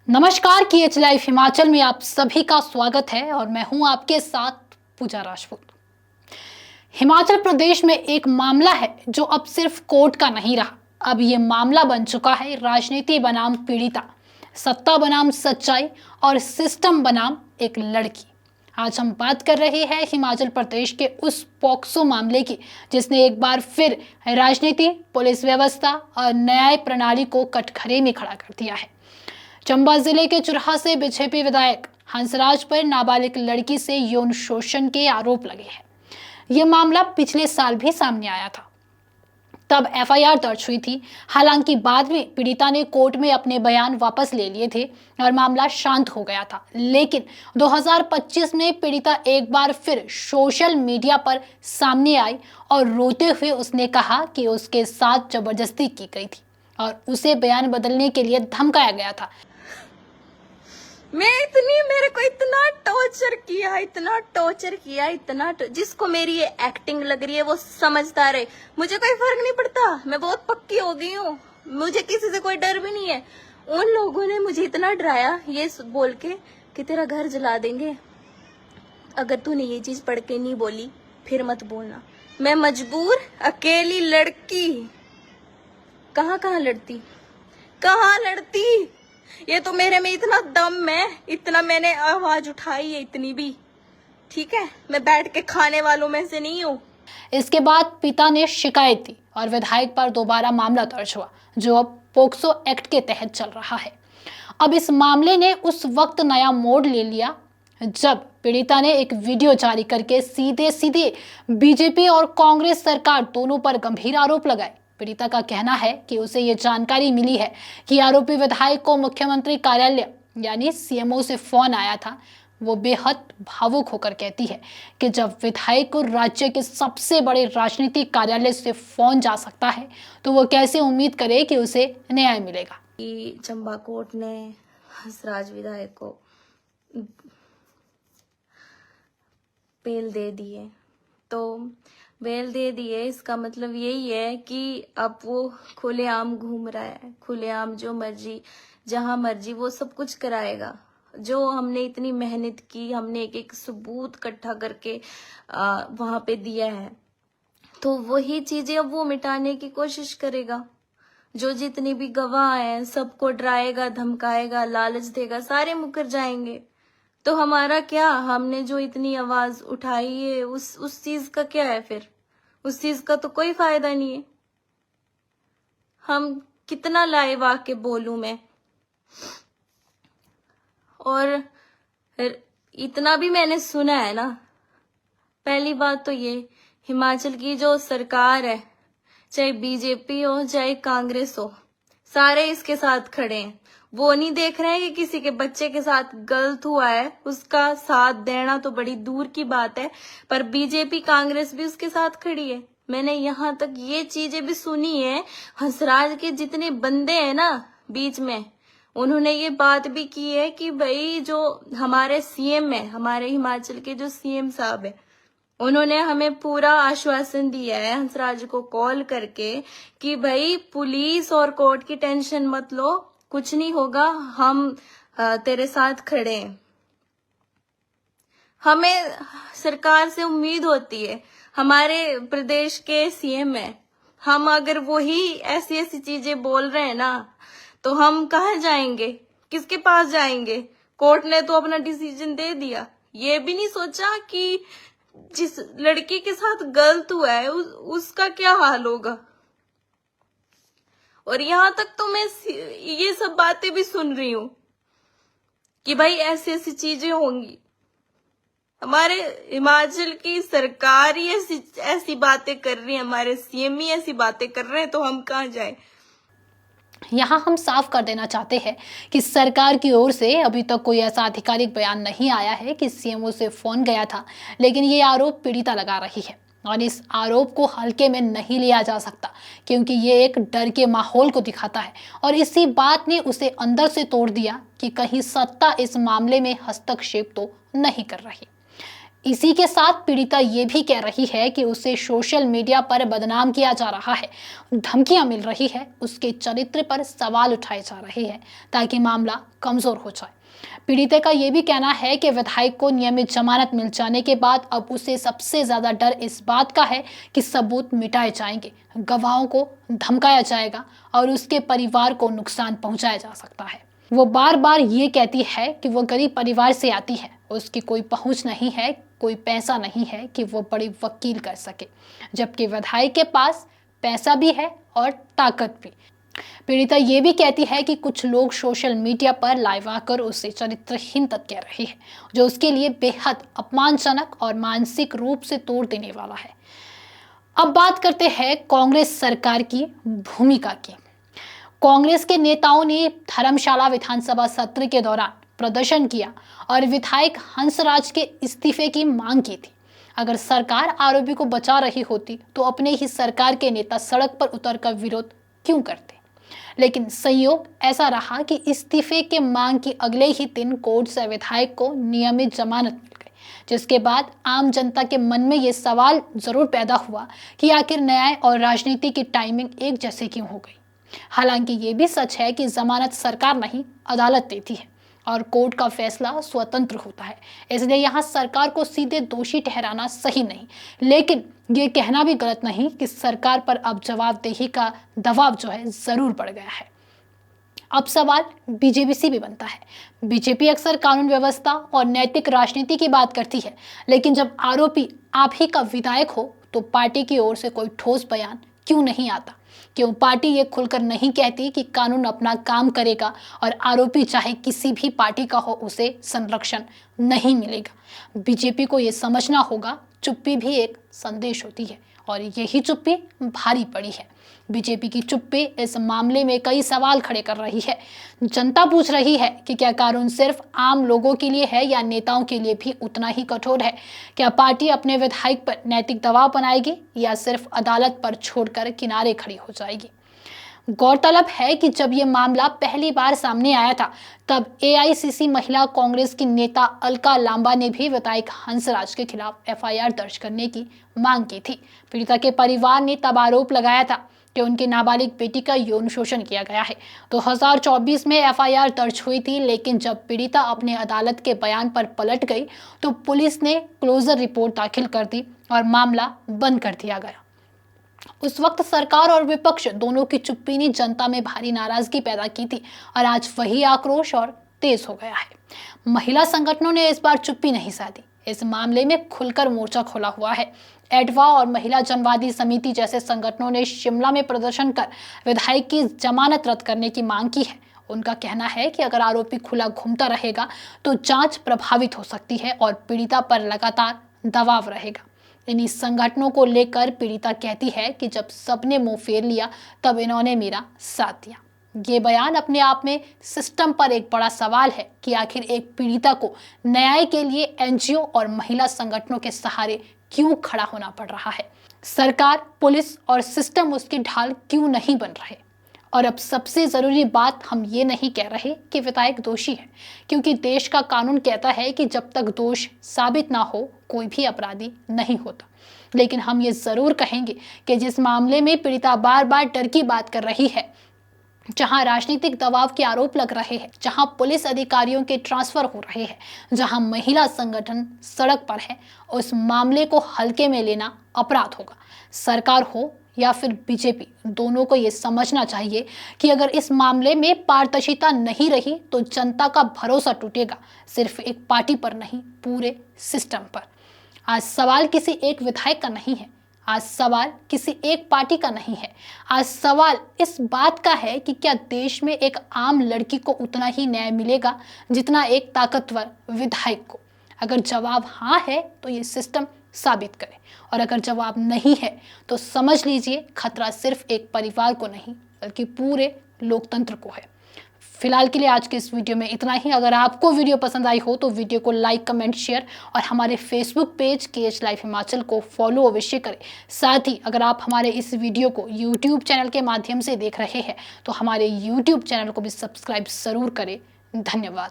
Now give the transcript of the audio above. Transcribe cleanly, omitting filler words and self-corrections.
नमस्कार, KH live Himachal में आप सभी का स्वागत है और मैं हूं आपके साथ पूजा राजपूत। हिमाचल प्रदेश में एक मामला है जो अब सिर्फ कोर्ट का नहीं रहा। अब ये मामला बन चुका है राजनीति बनाम पीड़िता, सत्ता बनाम सच्चाई और सिस्टम बनाम एक लड़की। आज हम बात कर रहे हैं हिमाचल प्रदेश के उस पॉक्सो मामले की जिसने एक बार फिर राजनीति, पुलिस व्यवस्था और न्याय प्रणाली को कटघरे में खड़ा कर दिया है। चंबा जिले के चुराह से बीजेपी विधायक हंसराज पर नाबालिग लड़की से यौन शोषण के आरोप लगे हैं। यह मामला पिछले साल भी सामने आया था, तब FIR दर्ज हुई थी। हालांकि बाद में पीड़िता ने कोर्ट में अपने बयान वापस ले लिए थे और मामला शांत हो गया था। लेकिन 2025 में पीड़िता एक बार फिर सोशल मीडिया पर सामने आई और रोते हुए उसने कहा कि उसके साथ जबरदस्ती की गई थी और उसे बयान बदलने के लिए धमकाया गया था। मेरे को इतना टॉर्चर किया, जिसको मेरी ये एक्टिंग लग रही है वो समझता रहे। मुझे कोई फर्क नहीं पड़ता, मैं बहुत पक्की हो गई हूँ, मुझे किसी से कोई डर भी नहीं है। उन लोगों ने मुझे इतना डराया ये बोल के कि तेरा घर जला देंगे, अगर तूने ये चीज पढ़ के नहीं बोली फिर मत बोलना। मैं मजबूर अकेली लड़की कहाँ लड़ती। ये तो मेरे में इतना दम है, इतना मैंने आवाज उठाई है, इतनी भी ठीक है। मैं बैठ के खाने वालों में से नहीं हूँ। इसके बाद पिता ने शिकायत दी और विधायक पर दोबारा मामला दर्ज हुआ, जो अब पोक्सो एक्ट के तहत चल रहा है। अब इस मामले ने उस वक्त नया मोड़ ले लिया जब पीड़िता ने एक वीडियो जारी करके सीधे बीजेपी और कांग्रेस सरकार दोनों पर गंभीर आरोप लगाए। पीड़िता का कहना है कि उसे ये जानकारी मिली है कि आरोपी विधायक को मुख्यमंत्री कार्यालय यानी CMO से फोन आया था। वो बेहद भावुक होकर कहती है कि जब विधायक को राज्य के सबसे बड़े राजनीतिक कार्यालय से फोन जा सकता है तो वो कैसे उम्मीद करे कि उसे न्याय मिलेगा। कि चंबा कोर्ट ने हंसराज विधायक को बेल दे दिए, तो बेल दे दिए इसका मतलब यही है कि अब वो खुलेआम घूम रहा है, खुलेआम जो मर्जी जहां मर्जी वो सब कुछ कराएगा। जो हमने इतनी मेहनत की, हमने एक एक सबूत इकट्ठा करके वहां पे दिया है, तो वही चीजें अब वो मिटाने की कोशिश करेगा। जो जितनी भी गवाह हैं सबको डराएगा, धमकाएगा, लालच देगा, सारे मुकर जाएंगे। तो हमारा क्या, हमने जो इतनी आवाज उठाई है उस चीज का क्या है? फिर उस चीज का तो कोई फायदा नहीं है। हम कितना लाइव आके बोलूं मैं, और इतना भी मैंने सुना है ना। पहली बात तो ये, हिमाचल की जो सरकार है, चाहे बीजेपी हो चाहे कांग्रेस हो, सारे इसके साथ खड़े हैं। वो नहीं देख रहे हैं कि किसी के बच्चे के साथ गलत हुआ है, उसका साथ देना तो बड़ी दूर की बात है, पर बीजेपी कांग्रेस भी उसके साथ खड़ी है। मैंने यहाँ तक ये चीजें भी सुनी है, हंसराज के जितने बंदे हैं ना बीच में, उन्होंने ये बात भी की है कि भाई जो हमारे CM है, हमारे हिमाचल के जो CM साहब है, उन्होंने हमें पूरा आश्वासन दिया है हंसराज को कॉल करके कि भाई पुलिस और कोर्ट की टेंशन मत लो, कुछ नहीं होगा, हम तेरे साथ खड़े हैं। हमें सरकार से उम्मीद होती है, हमारे प्रदेश के CM है, हम अगर वही ऐसी ऐसी चीजें बोल रहे हैं ना, तो हम कहाँ जाएंगे, किसके पास जाएंगे? कोर्ट ने तो अपना डिसीजन दे दिया। ये भी नहीं सोचा कि जिस लड़की के साथ गलत हुआ है उसका क्या हाल होगा। और यहाँ तक तो मैं ये सब बातें भी सुन रही हूँ कि भाई ऐसी ऐसी चीजें होंगी। हमारे हिमाचल की सरकार ही ऐसी बातें कर रही है, हमारे CM ही ऐसी बातें कर रहे हैं, तो हम कहाँ जाए। यहाँ हम साफ कर देना चाहते हैं कि सरकार की ओर से अभी तक कोई ऐसा आधिकारिक बयान नहीं आया है कि CMO से फोन गया था, लेकिन ये आरोप पीड़िता लगा रही है और इस आरोप को हल्के में नहीं लिया जा सकता क्योंकि ये एक डर के माहौल को दिखाता है और इसी बात ने उसे अंदर से तोड़ दिया कि कहीं सत्ता इस मामले में हस्तक्षेप तो नहीं कर रही। इसी के साथ पीड़िता ये भी कह रही है कि उसे सोशल मीडिया पर बदनाम किया जा रहा है, धमकियां मिल रही है, उसके चरित्र पर सवाल उठाए जा रहे हैं ताकि मामला कमजोर हो जाए। पीड़िता का यह भी कहना है कि विधायक को नियमित जमानत मिल जाने के बाद अब उसे सबसे ज्यादा डर इस बात का है कि सबूत मिटाए जाएंगे, गवाहों को धमकाया जाएगा और उसके परिवार को नुकसान पहुंचाया जा सकता है। वो बार बार ये कहती है कि वो गरीब परिवार से आती है, उसकी कोई पहुंच नहीं है, कोई पैसा नहीं है कि वो बड़ी वकील कर सके, जबकि विधायक के पास पैसा भी है और ताकत भी। पीड़िता ये भी कहती है कि कुछ लोग सोशल मीडिया पर लाइव आकर उसे चरित्रहीन तक कह रहे हैं, जो उसके लिए बेहद अपमानजनक और मानसिक रूप से तोड़ देने वाला है। अब बात करते हैं कांग्रेस सरकार की भूमिका की। कांग्रेस के नेताओं ने धर्मशाला विधानसभा सत्र के दौरान प्रदर्शन किया और विधायक हंसराज के इस्तीफे की मांग की थी। अगर सरकार आरोपी को बचा रही होती तो अपने ही सरकार के नेता सड़क पर उतरकर विरोध क्यों करते? लेकिन संयोग ऐसा रहा कि इस्तीफे के मांग की अगले ही दिन कोर्ट से विधायक को नियमित जमानत मिल गई, जिसके बाद आम जनता के मन में ये सवाल जरूर पैदा हुआ कि आखिर न्याय और राजनीति की टाइमिंग एक जैसे क्यों हो गई। हालांकि ये भी सच है कि जमानत सरकार नहीं, अदालत देती है और कोर्ट का फैसला स्वतंत्र होता है, इसलिए यहाँ सरकार को सीधे दोषी ठहराना सही नहीं, लेकिन ये कहना भी गलत नहीं कि सरकार पर अब जवाबदेही का दबाव जो है जरूर बढ़ गया है। अब सवाल बीजेपी से भी बनता है। बीजेपी अक्सर कानून व्यवस्था और नैतिक राजनीति की बात करती है, लेकिन जब आरोपी आप ही का विधायक हो तो पार्टी की ओर से कोई ठोस बयान क्यों नहीं आता? क्यों पार्टी ये खुलकर नहीं कहती कि कानून अपना काम करेगा और आरोपी चाहे किसी भी पार्टी का हो उसे संरक्षण नहीं मिलेगा? बीजेपी को ये समझना होगा, चुप्पी भी एक संदेश होती है और यही चुप्पी भारी पड़ी है। बीजेपी की चुप्पी इस मामले में कई सवाल खड़े कर रही है। जनता पूछ रही है कि क्या कानून सिर्फ आम लोगों के लिए है या नेताओं के लिए भी उतना ही कठोर है? क्या पार्टी अपने विधायक पर नैतिक दबाव बनाएगी या सिर्फ अदालत पर छोड़कर किनारे खड़ी हो जाएगी? गौरतलब है कि जब ये मामला पहली बार सामने आया था तब एआईसीसी महिला कांग्रेस की नेता अलका लांबा ने भी विधायक हंसराज के खिलाफ एफआईआर दर्ज करने की मांग की थी। पीड़िता के परिवार ने तब आरोप लगाया था कि उनकी नाबालिग बेटी का यौन शोषण किया गया है। 2024 में एफआईआर दर्ज हुई थी, लेकिन जब पीड़िता अपने अदालत के बयान पर पलट गई तो पुलिस ने क्लोजर रिपोर्ट दाखिल कर दी और मामला बंद कर दिया गया। उस वक्त सरकार और विपक्ष दोनों की चुप्पी ने जनता में भारी नाराजगी पैदा की थी और आज वही आक्रोश और तेज हो गया है। महिला संगठनों ने इस बार चुप्पी नहीं साधी, इस मामले में खुलकर मोर्चा खोला हुआ है। एडवा और महिला जनवादी समिति जैसे संगठनों ने शिमला में प्रदर्शन कर विधायक की जमानत रद्द करने की मांग की है। उनका कहना है कि अगर आरोपी खुला घूमता रहेगा तो जांच प्रभावित हो सकती है और पीड़िता पर लगातार दबाव रहेगा। इन्हीं संगठनों को लेकर पीड़िता कहती है कि जब सबने मुंह फेर लिया तब इन्होंने मेरा साथ दिया। ये बयान अपने आप में सिस्टम पर एक बड़ा सवाल है कि आखिर एक पीड़िता को न्याय के लिए एनजीओ और महिला संगठनों के सहारे क्यों खड़ा होना पड़ रहा है? सरकार, पुलिस और सिस्टम उसकी ढाल क्यों नहीं बन रहे? और अब सबसे जरूरी बात, हम ये नहीं कह रहे कि विधायक दोषी है, क्योंकि देश का कानून कहता है कि जब तक दोष साबित ना हो कोई भी अपराधी नहीं होता। लेकिन हम ये जरूर कहेंगे कि जिस मामले में पीड़िता बार बार डर की बात कर रही है, जहां राजनीतिक दबाव के आरोप लग रहे हैं, जहां पुलिस अधिकारियों के ट्रांसफर हो रहे हैं, जहां महिला संगठन सड़क पर है, उस मामले को हल्के में लेना अपराध होगा। सरकार हो या फिर बीजेपी, दोनों को यह समझना चाहिए कि अगर इस मामले में पारदर्शिता नहीं रही तो जनता का भरोसा टूटेगा, सिर्फ एक पार्टी पर नहीं, पूरे सिस्टम पर। आज सवाल किसी एक विधायक का नहीं है, आज सवाल किसी एक पार्टी का नहीं है, आज सवाल इस बात का है कि क्या देश में एक आम लड़की को उतना ही न्याय मिलेगा जितना एक ताकतवर विधायक को? अगर जवाब हाँ है तो ये सिस्टम साबित करे, और अगर जवाब नहीं है तो समझ लीजिए खतरा सिर्फ एक परिवार को नहीं बल्कि पूरे लोकतंत्र को है। फिलहाल के लिए आज के इस वीडियो में इतना ही। अगर आपको वीडियो पसंद आई हो तो वीडियो को लाइक, कमेंट, शेयर और हमारे Facebook page KH live Himachal को फॉलो अवश्य करें। साथ ही अगर आप हमारे इस वीडियो को यूट्यूब चैनल के माध्यम से देख रहे हैं तो हमारे यूट्यूब चैनल को भी सब्सक्राइब जरूर करें। धन्यवाद।